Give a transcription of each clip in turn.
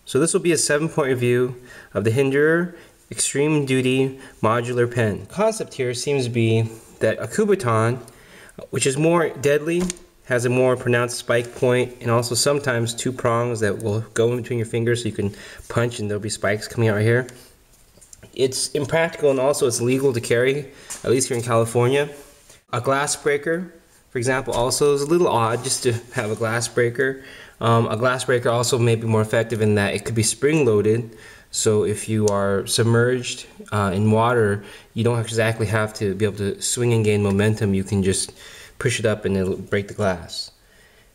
So this will be a 7-point review of the Hinderer Extreme Duty Modular Pen. The concept here seems to be that a Kubaton, which is more deadly, has a more pronounced spike point, and also sometimes two prongs that will go in between your fingers so you can punch and there'll be spikes coming out right here. It's impractical and also it's illegal to carry, at least here in California. A glass breaker, for example, also is a little odd just to have a glass breaker. A glass breaker also may be more effective in that it could be spring-loaded, so if you are submerged in water, you don't exactly have to be able to swing and gain momentum. You can just push it up and it'll break the glass.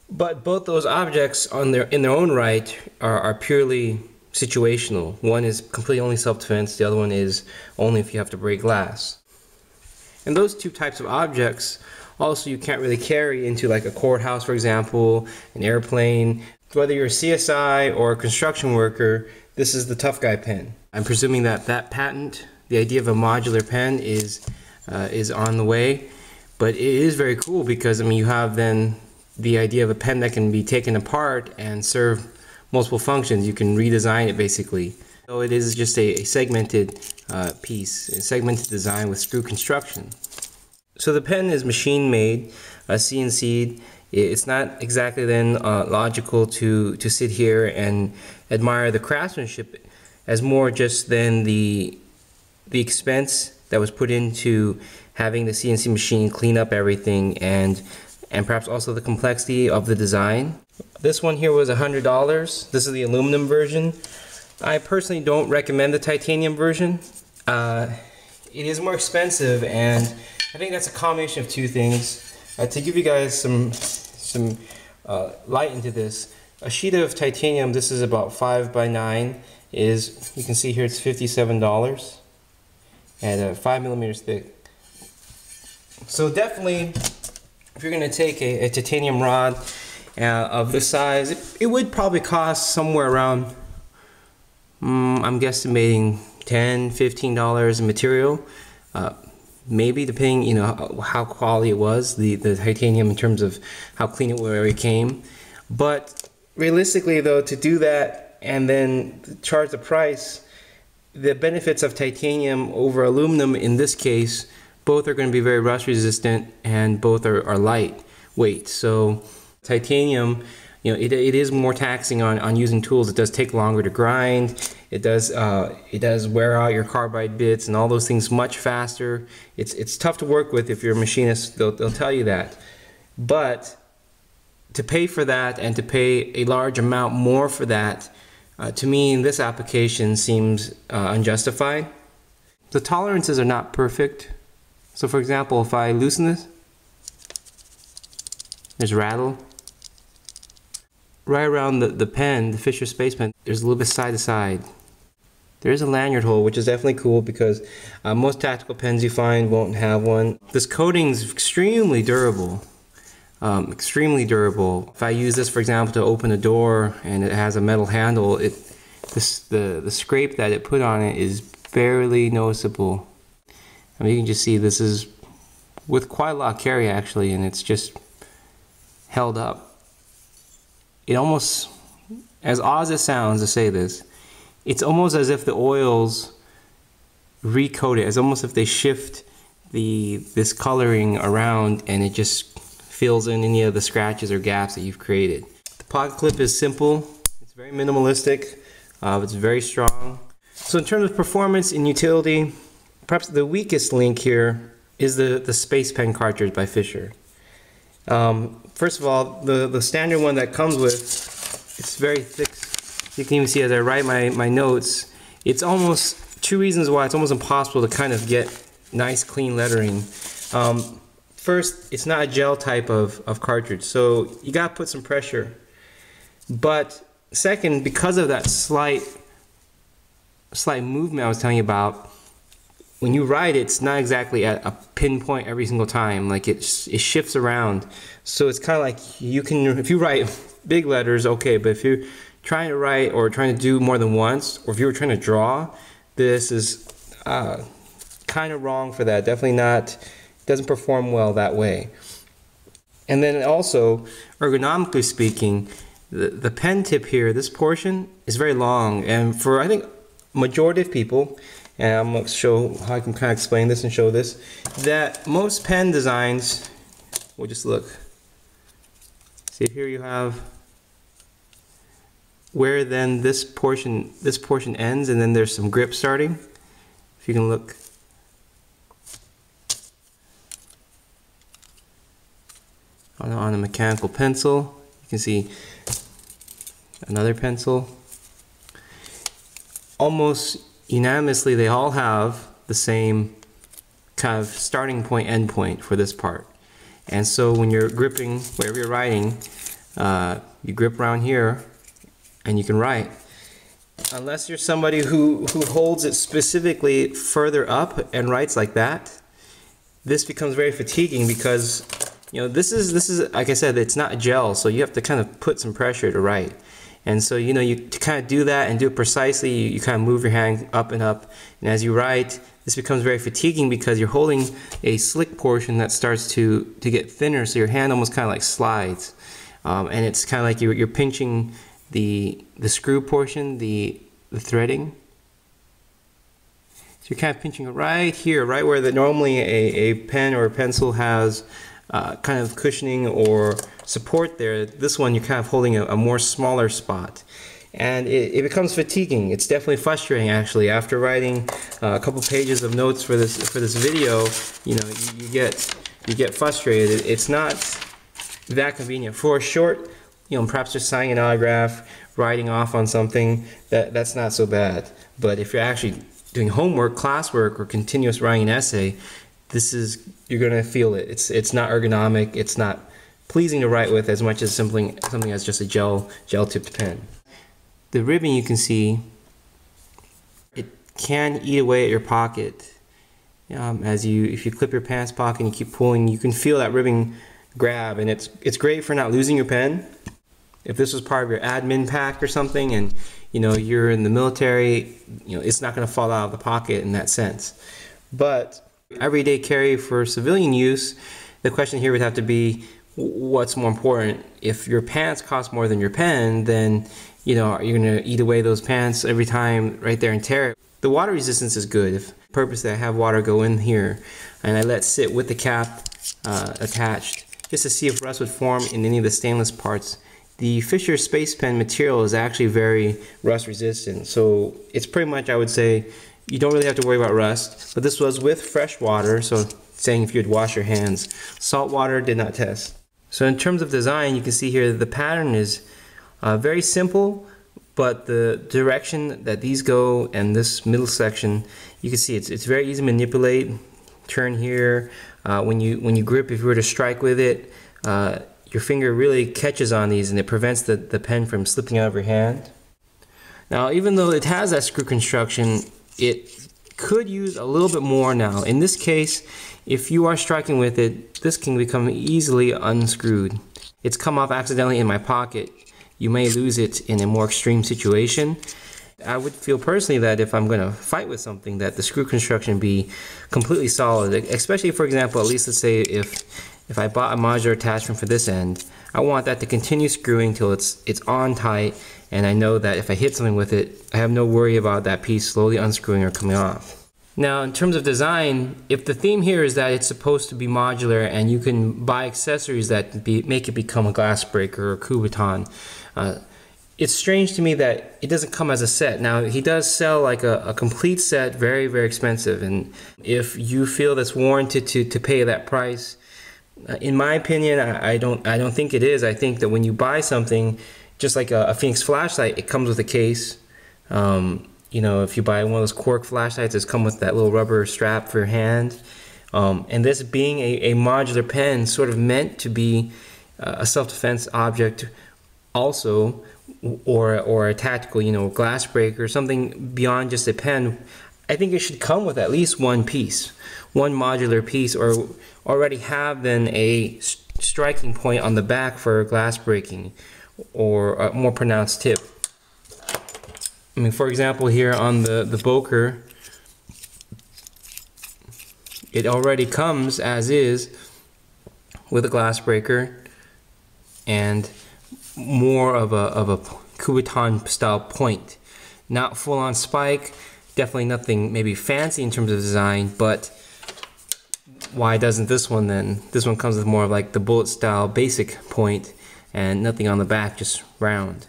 But both those objects in their own right are purely situational. One is completely only self-defense, the other one is only if you have to break glass. And those two types of objects also you can't really carry into like a courthouse, for example, an airplane. Whether you're a CSI or a construction worker, this is the tough guy pen. I'm presuming that patent, the idea of a modular pen, is on the way. But it is very cool because, I mean, you have then the idea of a pen that can be taken apart and serve multiple functions. You can redesign it basically. So it is just a segmented piece, a segmented design with screw construction. So the pen is machine made, CNC'd. It's not exactly then logical to sit here and admire the craftsmanship as more just than the expense that was put into having the CNC machine clean up everything and perhaps also the complexity of the design. This one here was $100. This is the aluminum version. I personally don't recommend the titanium version. It is more expensive, and I think that's a combination of two things. To give you guys some light into this, a sheet of titanium, this is about 5 by 9, is, you can see here it's $57 and 5 millimeters thick. So definitely, if you're going to take a titanium rod of this size, it would probably cost somewhere around, I'm guesstimating $10, $15 in material. Maybe depending, you know, how quality it was, the titanium, in terms of how clean it where it came. But realistically though, to do that and then charge the price, the benefits of titanium over aluminum in this case, both are going to be very rust resistant and both are lightweight. So titanium, you know, it is more taxing on using tools. It does take longer to grind. It does wear out your carbide bits and all those things much faster. It's tough to work with if you're a machinist. They'll tell you that. But to pay for that and to pay a large amount more for that, to me in this application seems unjustified. The tolerances are not perfect. So for example, if I loosen this, there's rattle. Right around the pen, the Fisher Space Pen, there's a little bit side to side. There is a lanyard hole, which is definitely cool because most tactical pens you find won't have one. This coating is extremely durable. Extremely durable. If I use this, for example, to open a door and it has a metal handle, the scrape that it put on it is barely noticeable. I mean, you can just see this is with quite a lot of carry actually, and it's just held up. It almost, as odd as it sounds to say this, it's almost as if the oils recoat it. It's almost if they shift this coloring around and it just fills in any of the scratches or gaps that you've created. The pocket clip is simple. It's very minimalistic. It's very strong. So in terms of performance and utility, perhaps the weakest link here is the Space Pen cartridge by Fisher. First of all, the standard one that comes with, it's very thick. You can even see as I write my notes, it's almost, two reasons why it's almost impossible to kind of get nice clean lettering. First, it's not a gel type of cartridge, so you gotta put some pressure. But second, because of that slight movement I was telling you about, when you write it's not exactly at a pinpoint every single time. Like it shifts around. So it's kind of like you can, if you write big letters, okay, but if you're trying to write or trying to do more than once, or if you were trying to draw, this is kind of wrong for that. Definitely not, doesn't perform well that way. And then also, ergonomically speaking, the pen tip here, this portion is very long, and for I think majority of people, and I'm going to show how I can kind of explain this and show this, that most pen designs, we'll just look. See, here you have where then this portion ends, and then there's some grip starting. If you can look. On a mechanical pencil, you can see another pencil. Almost unanimously, they all have the same kind of starting point, end point for this part. And so when you're gripping, wherever you're writing, you grip around here and you can write. Unless you're somebody who holds it specifically further up and writes like that, this becomes very fatiguing because, you know, this is like I said, it's not gel, so you have to kind of put some pressure to write. And so, you know, to kind of do that and do it precisely, you kind of move your hand up, and as you write, this becomes very fatiguing because you're holding a slick portion that starts to get thinner, so your hand almost kind of like slides. And it's kind of like you're pinching the screw portion, the threading. So you're kind of pinching it right here, right where normally a pen or a pencil has kind of cushioning or support there. This one you're kind of holding a more smaller spot, and it becomes fatiguing. It's definitely frustrating actually. After writing a couple pages of notes for this video, you know, you get frustrated. It's not that convenient for a short, you know, perhaps just signing an autograph, writing off on something, that's not so bad. But if you're actually doing homework, classwork, or continuous writing an essay, you're gonna feel it. It's not ergonomic. It's not pleasing to write with as much as something as just a gel tipped pen. The ribbon, you can see, it can eat away at your pocket. If you clip your pants pocket and you keep pulling, you can feel that ribbon grab, and it's great for not losing your pen. If this was part of your admin pack or something, and you know you're in the military, you know it's not going to fall out of the pocket in that sense. But everyday carry for civilian use, the question here would have to be, what's more important? If your pants cost more than your pen, then you know you're going to eat away those pants every time right there and tear it. The water resistance is good. If purposely I have water go in here and I let sit with the cap attached just to see if rust would form in any of the stainless parts. The Fisher Space Pen material is actually very rust resistant, so it's pretty much, I would say, you don't really have to worry about rust. But this was with fresh water, so saying if you'd wash your hands. Salt water did not test. So in terms of design, you can see here the pattern is very simple, but the direction that these go and this middle section, you can see it's very easy to manipulate. Turn here. When you grip, if you were to strike with it, your finger really catches on these and it prevents the pen from slipping out of your hand. Now, even though it has that screw construction, it could use a little bit more now. In this case, if you are striking with it, this can become easily unscrewed. It's come off accidentally in my pocket. You may lose it in a more extreme situation. I would feel personally that if I'm going to fight with something, that the screw construction be completely solid, especially, for example, at least let's say if I bought a modular attachment for this end, I want that to continue screwing till it's on tight, and I know that if I hit something with it, I have no worry about that piece slowly unscrewing or coming off. Now, in terms of design, if the theme here is that it's supposed to be modular and you can buy accessories that make it become a glass breaker or Kubaton, it's strange to me that it doesn't come as a set. Now, he does sell like a complete set, very, very expensive, and if you feel that's warranted to pay that price, in my opinion, I don't think it is. I think that when you buy something, just like a Fenix flashlight, it comes with a case. You know, if you buy one of those cork flashlights, it's come with that little rubber strap for your hand. And this being a modular pen, sort of meant to be a self-defense object also, or a tactical, you know, glass breaker, something beyond just a pen. I think it should come with at least one piece, one modular piece, or already have then a striking point on the back for glass breaking or a more pronounced tip. I mean, for example, here on the Boker, it already comes as is with a glass breaker, and more of a Kubaton style point. Not full on spike, definitely nothing maybe fancy in terms of design, but why doesn't this one then? This one comes with more of like the bullet style basic point and nothing on the back, just round.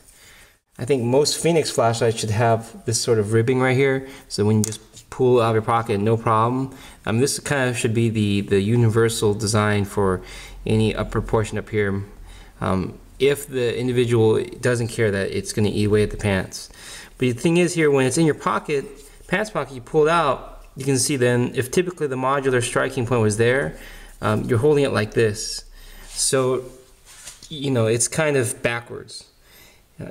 I think most Fenix flashlights should have this sort of ribbing right here, so when you just pull out of your pocket, no problem. This kind of should be the universal design for any upper portion up here. If the individual doesn't care that it's going to eat away at the pants. But the thing is here, when it's in your pocket, pants pocket, you pull it out, you can see then if typically the modular striking point was there, you're holding it like this. So, you know, it's kind of backwards.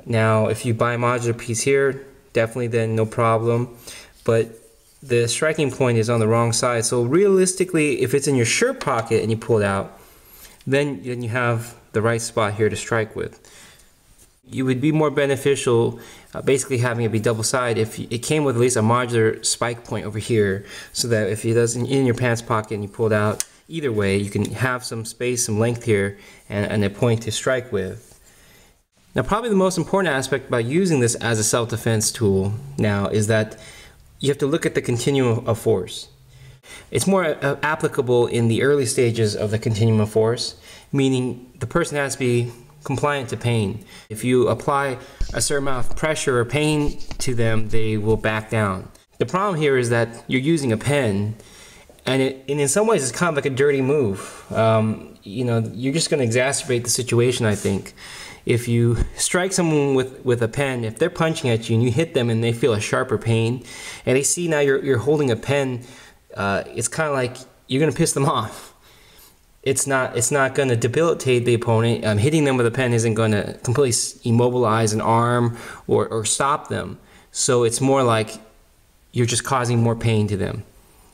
Now, if you buy a modular piece here, definitely then no problem. But the striking point is on the wrong side. So realistically, if it's in your shirt pocket and you pull it out, then you have the right spot here to strike with. You would be more beneficial basically having it be double-sided if it came with at least a modular spike point over here, so that if it doesn't in your pants pocket and you pull it out, either way you can have some space, some length here, and a point to strike with. Now, probably the most important aspect about using this as a self-defense tool now is that you have to look at the continuum of force. It's more applicable in the early stages of the continuum of force, meaning the person has to be compliant to pain. If you apply a certain amount of pressure or pain to them, they will back down. The problem here is that you're using a pen, and in some ways it's kind of like a dirty move. You know, you're just going to exacerbate the situation, I think. If you strike someone with a pen, if they're punching at you and you hit them and they feel a sharper pain, and they see now you're holding a pen, it's kind of like you're going to piss them off. It's not going to debilitate the opponent. Hitting them with a pen isn't going to completely immobilize an arm or stop them. So it's more like you're just causing more pain to them.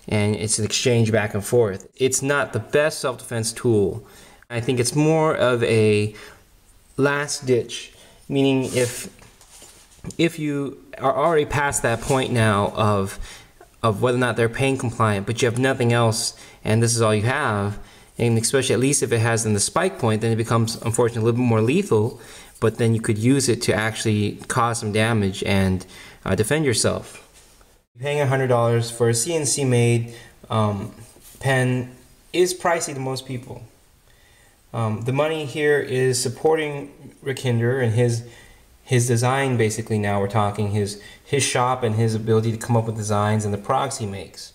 And it's an exchange back and forth. It's not the best self-defense tool. I think it's more of a last ditch, meaning if you are already past that point now of whether or not they're pain compliant, but you have nothing else and this is all you have, and especially at least if it has in the spike point, then it becomes unfortunately a little bit more lethal, but then you could use it to actually cause some damage and defend yourself. Paying $100 for a CNC made pen is pricey to most people. The money here is supporting Rick Hinderer and his design. Basically, now we're talking his shop and his ability to come up with designs and the products he makes.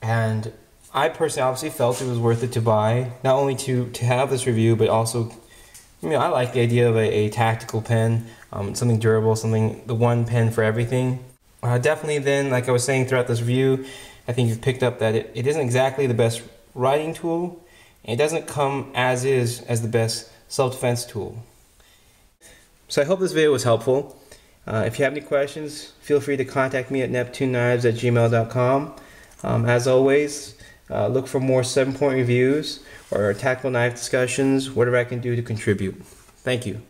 And I personally obviously felt it was worth it to buy, not only to have this review, but also, you know, I like the idea of a tactical pen, something durable, the one pen for everything. Definitely then, like I was saying throughout this review, I think you've picked up that it isn't exactly the best writing tool, and it doesn't come as the best self-defense tool. So I hope this video was helpful. If you have any questions, feel free to contact me at NeptuneKnives@gmail.com. As always, look for more 7-point reviews or tactical knife discussions, whatever I can do to contribute. Thank you.